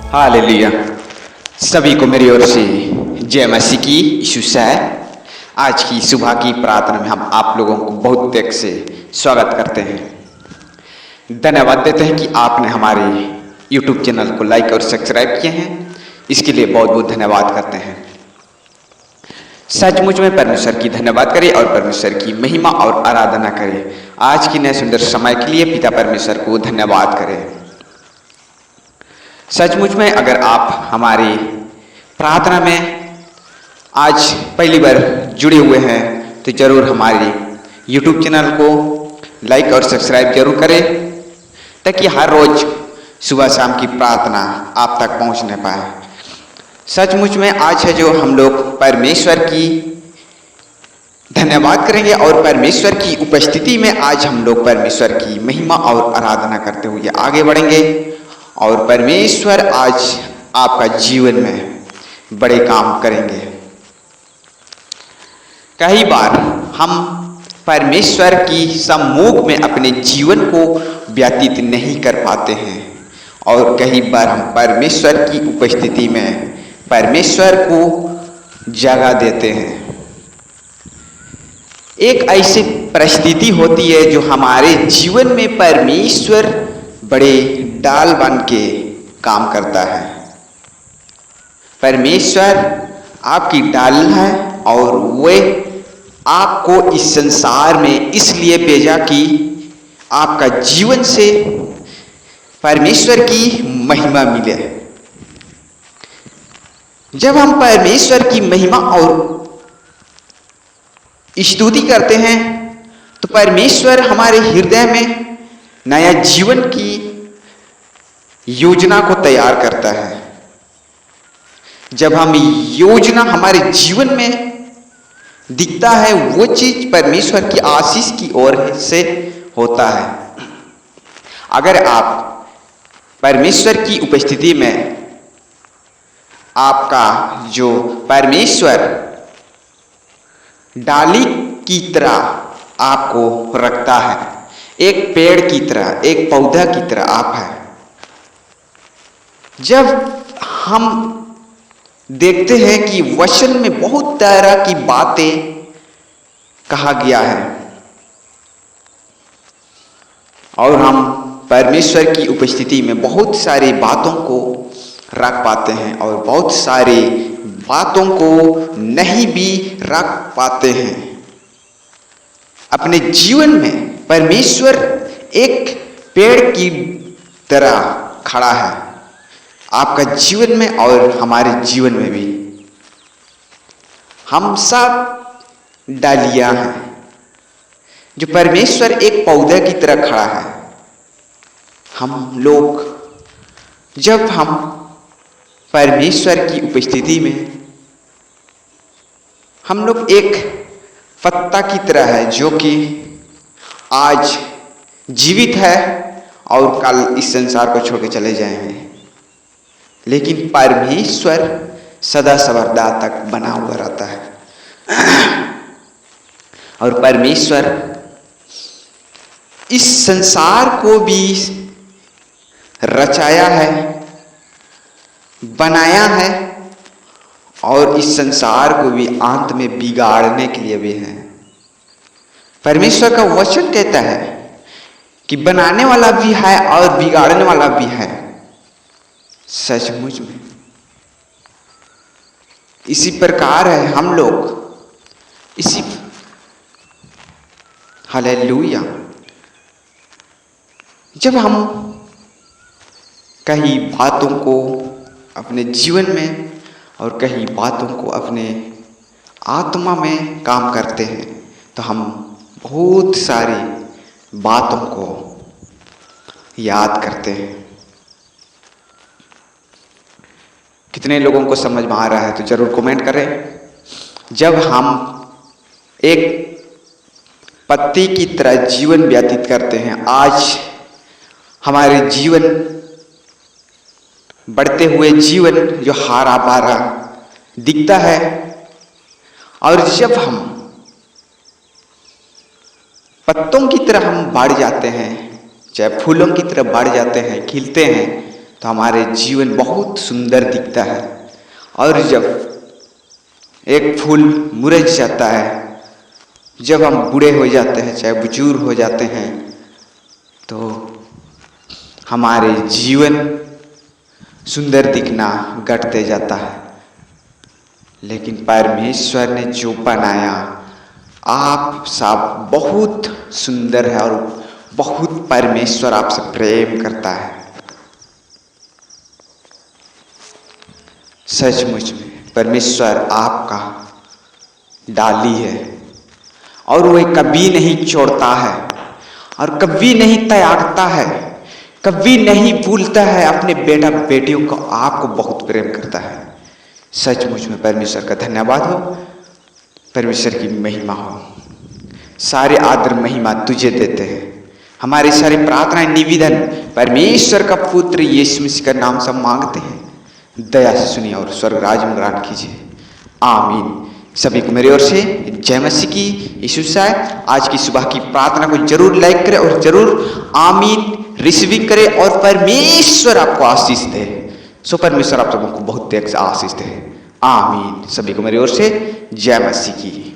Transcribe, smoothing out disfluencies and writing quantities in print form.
Hallelujah. सभी को मेरी ओर से जय मसीह की यीशु से। आज की सुबह की प्रार्थना में हम आप लोगों को बहुत त्याग से स्वागत करते हैं। धन्यवाद देते हैं कि आपने हमारे YouTube चैनल को लाइक और सब्सक्राइब किए हैं। इसके लिए बहुत बहुत धन्यवाद करते हैं। सचमुच में परमेश्वर की धन्यवाद करें और परमेश्वर की महिमा और आराधना करें। आज की नए सुंदर समय के लिए पिता परमेश्वर को धन्यवाद करें। सचमुच में अगर आप हमारी प्रार्थना में आज पहली बार जुड़े हुए हैं तो जरूर हमारी YouTube चैनल को लाइक और सब्सक्राइब जरूर करें, ताकि हर रोज सुबह शाम की प्रार्थना आप तक पहुंचने पाए। सचमुच में आज है जो हम लोग परमेश्वर की धन्यवाद करेंगे और परमेश्वर की उपस्थिति में आज हम लोग परमेश्वर की महिमा और आराधना करते हुए आगे बढ़ेंगे। और परमेश्वर आज आपका जीवन में बड़े काम करेंगे। कई बार हम परमेश्वर की सम्मुख में अपने जीवन को व्यतीत नहीं कर पाते हैं और कई बार हम परमेश्वर की उपस्थिति में परमेश्वर को जगह देते हैं। एक ऐसी परिस्थिति होती है जो हमारे जीवन में परमेश्वर बड़े डाल बन के काम करता है। परमेश्वर आपकी डाल है और वे आपको इस संसार में इसलिए भेजा कि आपका जीवन से परमेश्वर की महिमा मिले। जब हम परमेश्वर की महिमा और स्तुति करते हैं तो परमेश्वर हमारे हृदय में नया जीवन की योजना को तैयार करता है। जब हम योजना हमारे जीवन में दिखता है, वो चीज परमेश्वर की आशीष की ओर से होता है। अगर आप परमेश्वर की उपस्थिति में आपका जो परमेश्वर डाली की तरह आपको रखता है, एक पेड़ की तरह, एक पौधा की तरह आप है। जब हम देखते हैं कि वचन में बहुत तरह की बातें कहा गया है और हम परमेश्वर की उपस्थिति में बहुत सारी बातों को रख पाते हैं और बहुत सारी बातों को नहीं भी रख पाते हैं। अपने जीवन में परमेश्वर एक पेड़ की तरह खड़ा है आपका जीवन में और हमारे जीवन में भी। हम सब डालियां हैं जो परमेश्वर एक पौधे की तरह खड़ा है। हम लोग जब हम परमेश्वर की उपस्थिति में हम लोग एक पत्ता की तरह है जो कि आज जीवित है और कल इस संसार को छोड़ के चले जाएंगे, लेकिन परमेश्वर सदा सर्वदा तक बना हुआ रहता है। और परमेश्वर इस संसार को भी रचाया है, बनाया है और इस संसार को भी अंत में बिगाड़ने के लिए भी है। परमेश्वर का वचन कहता है कि बनाने वाला भी है और बिगाड़ने वाला भी है। सचमुच में इसी प्रकार है हम लोग इसी हालेलुया। जब हम कई बातों को अपने जीवन में और कई बातों को अपने आत्मा में काम करते हैं तो हम बहुत सारी बातों को याद करते हैं। कितने लोगों को समझ में आ रहा है तो जरूर कमेंट करें। जब हम एक पत्ती की तरह जीवन व्यतीत करते हैं, आज हमारे जीवन बढ़ते हुए जीवन जो हरा भरा दिखता है और जब हम पत्तों की तरह हम बढ़ जाते हैं, चाहे फूलों की तरह बढ़ जाते हैं, खिलते हैं, तो हमारे जीवन बहुत सुंदर दिखता है। और जब एक फूल मुरझ जाता है, जब हम बूढ़े हो जाते हैं, चाहे बुजुर्ग हो जाते हैं, तो हमारे जीवन सुंदर दिखना घटते जाता है। लेकिन परमेश्वर ने जो बनाया, आप सब बहुत सुंदर है और बहुत परमेश्वर आपसे प्रेम करता है। सचमुच में परमेश्वर आपका डाली है और वह कभी नहीं छोड़ता है और कभी नहीं त्यागता है, कभी नहीं भूलता है अपने बेटा बेटियों को। आपको बहुत प्रेम करता है। सचमुच में परमेश्वर का धन्यवाद हो, परमेश्वर की महिमा हो। सारे आदर महिमा तुझे देते हैं। हमारी सारी प्रार्थनाएं निवेदन परमेश्वर का पुत्र यीशु मसीह का नाम से मांगते हैं। दया से सुनिए और स्वर्ग राज में ग्रहण कीजिए। आमीन। सभी को मेरी ओर से जय मसीह की। यीशु साहब आज की सुबह की प्रार्थना को जरूर लाइक करें और जरूर आमीन रिसीविंग करें और परमेश्वर आपको आशीष दे। सो परमेश्वर आप सबको बहुत तेज से आशीष दे। आमीन। सभी को मेरी ओर से जय मसीह की।